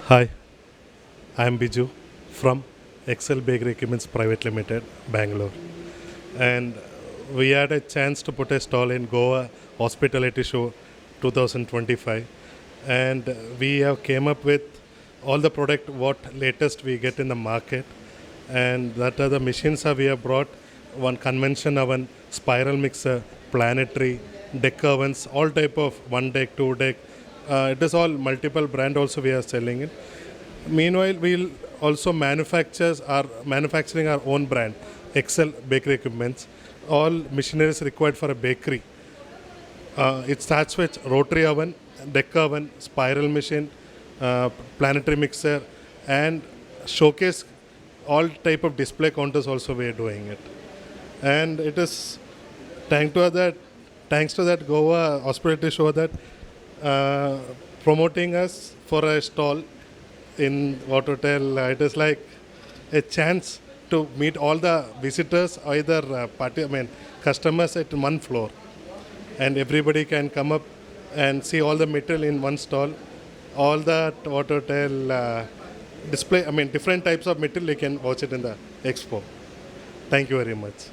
Hi, I am Biju from Excel Bakery Equipments Private Limited, Bangalore. And we had a chance to put a stall in Goa Hospitality Show 2025. And we have came up with all the product what latest we get in the market. And that are the machines that we have brought, one convention oven, spiral mixer, planetary, deck ovens, all type of one deck, two deck. It is all multiple brand also we are selling it. Meanwhile, we'll also manufacturing our own brand, Excel Bakery Equipments. All machineries required for a bakery. It starts with rotary oven, deck oven, spiral machine, planetary mixer, and showcase all type of display counters. Also, we are doing it, and it is thanks to that. Thanks to that, Goa Hospitality Show that uh, promoting us for a stall in what hotel. It is like a chance to meet all the visitors, either customers at one floor, and everybody can come up and see all the material in one stall. All the what hotel display, different types of material you can watch it in the expo. Thank you very much.